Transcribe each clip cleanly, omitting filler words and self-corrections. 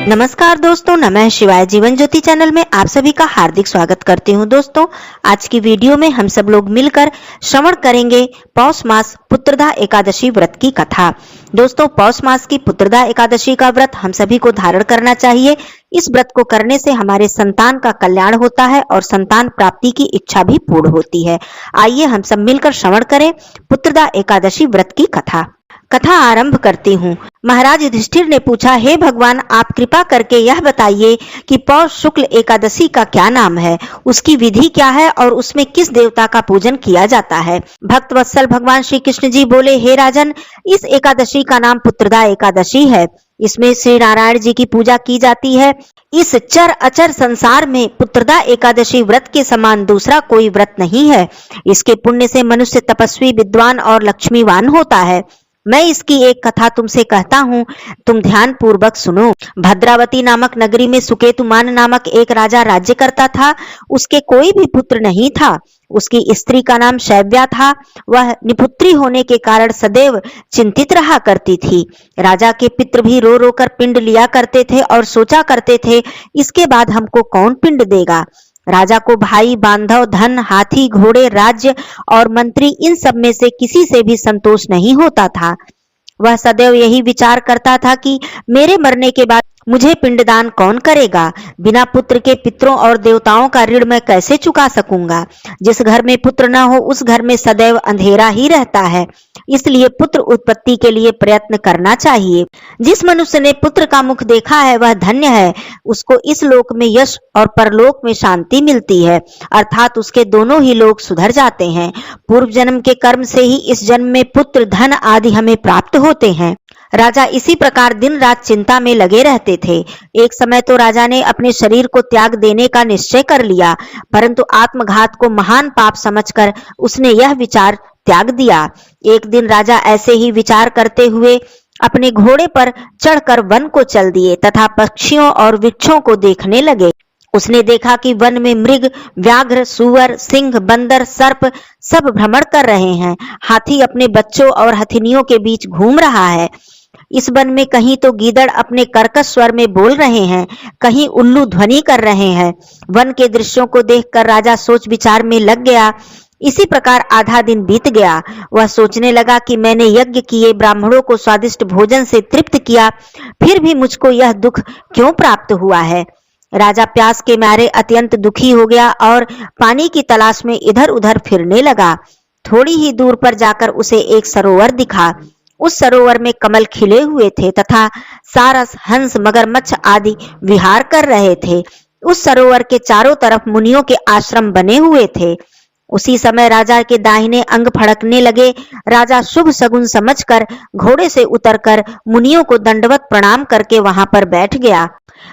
नमस्कार दोस्तों, नमः शिवाय। जीवन ज्योति चैनल में आप सभी का हार्दिक स्वागत करती हूँ। दोस्तों, आज की वीडियो में हम सब लोग मिलकर श्रवण करेंगे पौष मास पुत्रदा एकादशी व्रत की कथा। दोस्तों, पौष मास की पुत्रदा एकादशी का व्रत हम सभी को धारण करना चाहिए। इस व्रत को करने से हमारे संतान का कल्याण होता है और संतान प्राप्ति की इच्छा भी पूर्ण होती है। आइए हम सब मिलकर श्रवण करें पुत्रदा एकादशी व्रत की कथा। कथा आरंभ करती हूँ। महाराज युधिष्ठिर ने पूछा, हे भगवान, आप कृपा करके यह बताइए कि पौष शुक्ल एकादशी का क्या नाम है, उसकी विधि क्या है और उसमें किस देवता का पूजन किया जाता है। भक्त वत्सल भगवान श्री कृष्ण जी बोले, हे राजन, इस एकादशी का नाम पुत्रदा एकादशी है। इसमें श्री नारायण जी की पूजा की जाती है। इस चर अचर संसार में पुत्रदा एकादशी व्रत के समान दूसरा कोई व्रत नहीं है। इसके पुण्य से मनुष्य तपस्वी, विद्वान और लक्ष्मीवान होता है। मैं इसकी एक कथा तुमसे कहता हूँ, तुम ध्यान पूर्वक सुनो। भद्रावती नामक नगरी में सुकेतुमान नामक एक राजा राज्य करता था। उसके कोई भी पुत्र नहीं था। उसकी स्त्री का नाम शैव्या था। वह निपुत्री होने के कारण सदैव चिंतित रहा करती थी। राजा के पितृ भी रो रो कर पिंड लिया करते थे और सोचा करते थे, इसके बाद हमको कौन पिंड देगा। राजा को भाई, बांधव, धन, हाथी, घोड़े, राज्य और मंत्री, इन सब में से किसी से भी संतोष नहीं होता था। वह सदैव यही विचार करता था कि मेरे मरने के बाद मुझे पिंडदान कौन करेगा। बिना पुत्र के पितरों और देवताओं का ऋण मैं कैसे चुका सकूंगा। जिस घर में पुत्र न हो उस घर में सदैव अंधेरा ही रहता है। इसलिए पुत्र उत्पत्ति के लिए प्रयत्न करना चाहिए। जिस मनुष्य ने पुत्र का मुख देखा है वह धन्य है। उसको इस लोक में यश और परलोक में शांति मिलती है, अर्थात उसके दोनों ही लोक सुधर जाते हैं। पूर्व जन्म के कर्म से ही इस जन्म में पुत्र, धन आदि हमें प्राप्त होते हैं। राजा इसी प्रकार दिन रात चिंता में लगे रहते थे। एक समय तो राजा ने अपने शरीर को त्याग देने का निश्चय कर लिया, परंतु आत्मघात को महान पाप समझकर उसने यह विचार त्याग दिया। एक दिन राजा ऐसे ही विचार करते हुए अपने घोड़े पर चढ़कर वन को चल दिए तथा पक्षियों और वृक्षों को देखने लगे। उसने देखा कि वन में मृग, व्याघ्र, सूअर, सिंह, बंदर, सर्प सब भ्रमण कर रहे हैं। हाथी अपने बच्चों और हथिनियों के बीच घूम रहा है। इस वन में कहीं तो गीदड़ अपने कर्कश स्वर में बोल रहे हैं, कहीं उल्लू ध्वनि कर रहे हैं। वन के दृश्यों को देखकर राजा सोच विचार में लग गया। इसी प्रकार आधा दिन बीत गया। वह सोचने लगा कि मैंने यज्ञ किए, ब्राह्मणों को स्वादिष्ट भोजन से तृप्त किया, फिर भी मुझको यह दुख क्यों प्राप्त हुआ है। राजा प्यास के मारे अत्यंत दुखी हो गया और पानी की तलाश में इधर उधर फिरने लगा। थोड़ी ही दूर पर जाकर उसे एक सरोवर दिखा। उस सरोवर में कमल खिले हुए थे तथा सारस, हंस, मगरमच्छ आदि विहार कर रहे थे। उस सरोवर के चारों तरफ मुनियों के आश्रम बने हुए थे। उसी समय राजा के दाहिने अंग फड़कने लगे। राजा शुभ सगुन समझकर घोड़े से उतरकर मुनियों को दंडवत प्रणाम करके वहां पर बैठ गया।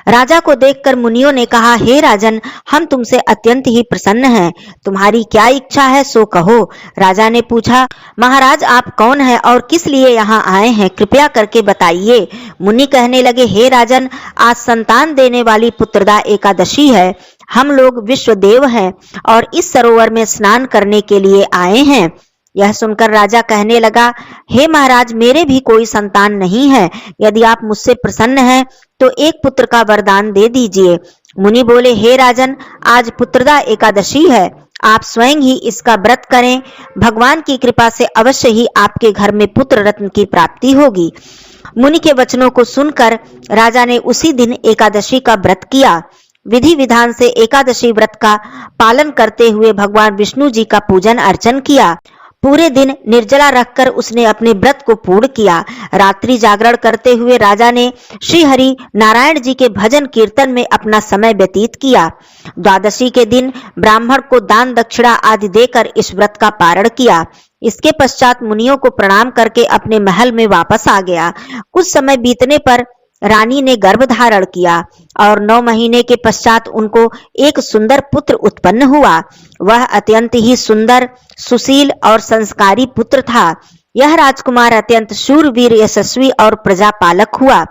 राजा को देखकर मुनियों ने कहा, हे राजन, हम तुमसे अत्यंत ही प्रसन्न हैं। तुम्हारी क्या इच्छा है सो कहो। राजा ने पूछा, महाराज, आप कौन हैं और किस लिए यहाँ आए हैं, कृपया करके बताइए। मुनि कहने लगे, हे राजन, आज संतान देने वाली पुत्रदा एकादशी है। हम लोग विश्वदेव हैं और इस सरोवर में स्नान करने के लिए आए हैं। यह सुनकर राजा कहने लगा, हे महाराज, मेरे भी कोई संतान नहीं है। यदि आप मुझसे प्रसन्न हैं तो एक पुत्र का वरदान दे दीजिए। मुनि बोले, हे राजन, आज पुत्रदा एकादशी है। आप स्वयं ही इसका व्रत करें। भगवान की कृपा से अवश्य ही आपके घर में पुत्र रत्न की प्राप्ति होगी। मुनि के वचनों को सुनकर राजा ने उसी दिन एकादशी का व्रत किया। विधि विधान से एकादशी व्रत का पालन करते हुए भगवान विष्णु जी का पूजन अर्चन किया। पूरे दिन निर्जला रखकर उसने अपने व्रत को पूर्ण किया। रात्रि जागरण करते हुए राजा ने श्री हरि नारायण जी के भजन कीर्तन में अपना समय व्यतीत किया। द्वादशी के दिन ब्राह्मण को दान दक्षिणा आदि देकर इस व्रत का पारण किया। इसके पश्चात मुनियों को प्रणाम करके अपने महल में वापस आ गया। कुछ समय बीतने पर रानी ने गर्भ धारण किया और 9 महीने के पश्चात उनको एक सुंदर पुत्र उत्पन्न हुआ। वह अत्यंत ही सुंदर, सुशील और संस्कारी पुत्र था। यह राजकुमार अत्यंत शूरवीर, यशस्वी और प्रजापालक हुआ।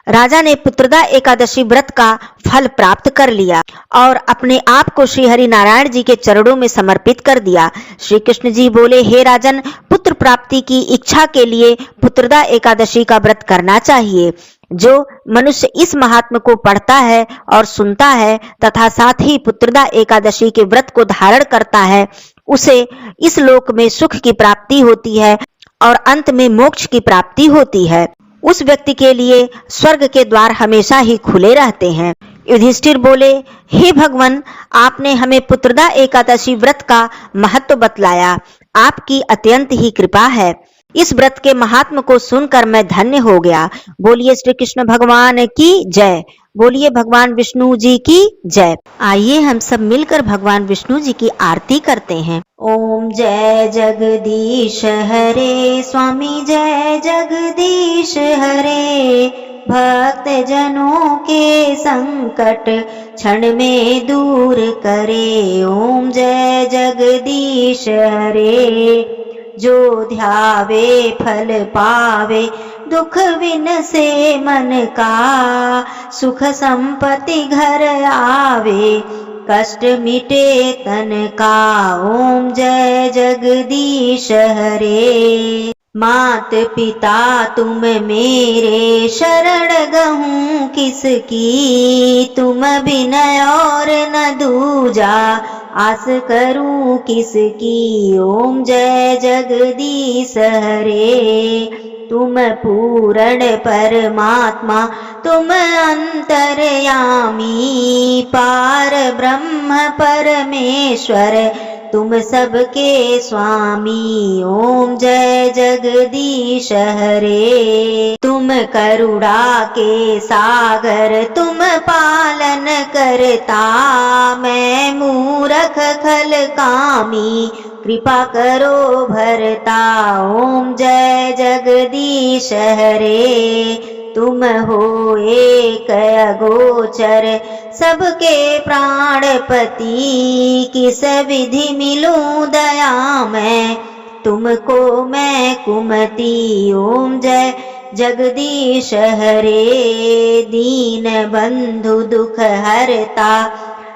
राजा ने पुत्रदा एकादशी व्रत का फल प्राप्त कर लिया और अपने आप को श्री हरि नारायण जी के चरणों में समर्पित कर दिया। श्री कृष्ण जी बोले, हे राजन, पुत्र प्राप्ति की इच्छा के लिए पुत्रदा एकादशी का व्रत करना चाहिए। जो मनुष्य इस महात्म को पढ़ता है और सुनता है तथा साथ ही पुत्रदा एकादशी के व्रत को धारण करता है, उसे इस लोक में सुख की प्राप्ति होती है और अंत में मोक्ष की प्राप्ति होती है। उस व्यक्ति के लिए स्वर्ग के द्वार हमेशा ही खुले रहते हैं। युधिष्ठिर बोले, हे भगवान, आपने हमें पुत्रदा एकादशी व्रत का महत्व बतलाया। आपकी अत्यंत ही कृपा है। इस व्रत के महात्म को सुनकर मैं धन्य हो गया। बोलिए श्री कृष्ण भगवान की जय। बोलिए भगवान विष्णु जी की जय। आइए हम सब मिलकर भगवान विष्णु जी की आरती करते हैं। ओम जय जगदीश हरे स्वामी, जय जगदीश हरे। भक्त जनों के संकट क्षण में दूर करे। ओम जय जगदीश हरे। जो ध्यावे फल पावे, दुख विन से मन का। सुख संपत्ति घर आवे, कष्ट मिटे तन का। ओम जय जगदीश हरे। मात पिता तुम मेरे, शरण गहूँ किसकी। तुम बिन और न दूजा, आस करूं किसकी। ओम जय जगदीश हरे। तुम पूर्ण परमात्मा, तुम अंतर्यामी। पार ब्रह्म परमेश्वर, तुम सबके स्वामी। ओम जय जगदीश हरे। तुम करुणा के सागर, तुम पालन करता। मैं मूरख खल कामी, कृपा करो भरता। ओम जय जगदीश हरे। तुम हो एक अगोचर, सबके प्राणपति। किस विधि मिलूं दया मैं, तुमको मैं कुमति। ओम जय जगदीश हरे। दीन बंधु दुख हरता,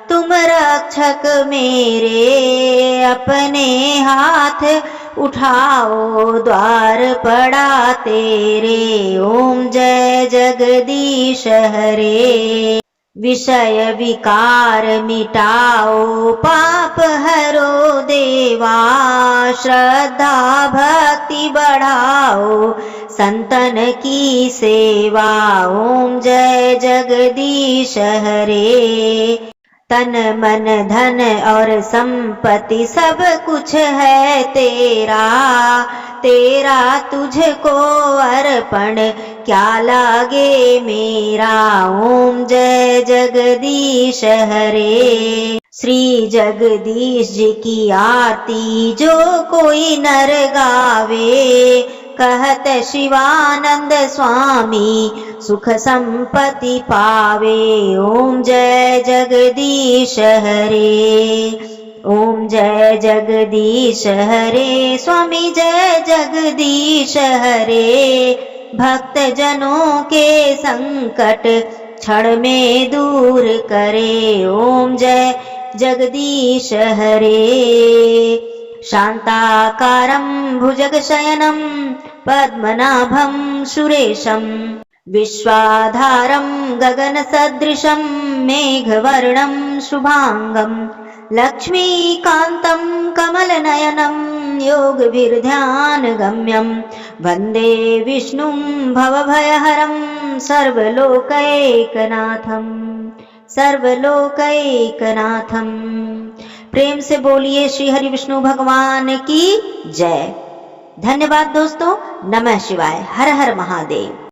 तुम रक्षक मेरे। अपने हाथ उठाओ, द्वार पड़ा तेरे। ओम जय जगदीश हरे। विषय विकार मिटाओ, पाप हरो देवा। श्रद्धा भक्ति बढ़ाओ, संतन की सेवा। ओम जय जगदीश हरे। तन मन धन और संपत्ति सब कुछ है तेरा। तेरा तुझको अर्पण, क्या लागे मेरा। ओम जय जगदीश हरे। श्री जगदीश जी की आरती जो कोई नर गावे। कहत शिवानंद स्वामी, सुख संपत्ति पावे। ओम जय जगदीश हरे। ओम जय जगदीश हरे। स्वामी जय जगदीश हरे। भक्त जनों के संकट क्षण में दूर करे। ओम जय जगदीश हरे। शांताकारं भुजगशयनं, पद्मनाभं सुरेशं। विश्वाधारं गगनसदृशं, मेघवर्णं शुभांगं। लक्ष्मीकान्तं कमलनयनं, योगभिर्ध्यानगम्यं। वन्दे विष्णुं भवभयहरं, सर्वलोकैकनाथं। सर्वलोकैकनाथं। प्रेम से बोलिए श्री हरि विष्णु भगवान की जय। धन्यवाद दोस्तों। नमः शिवाय। हर हर महादेव।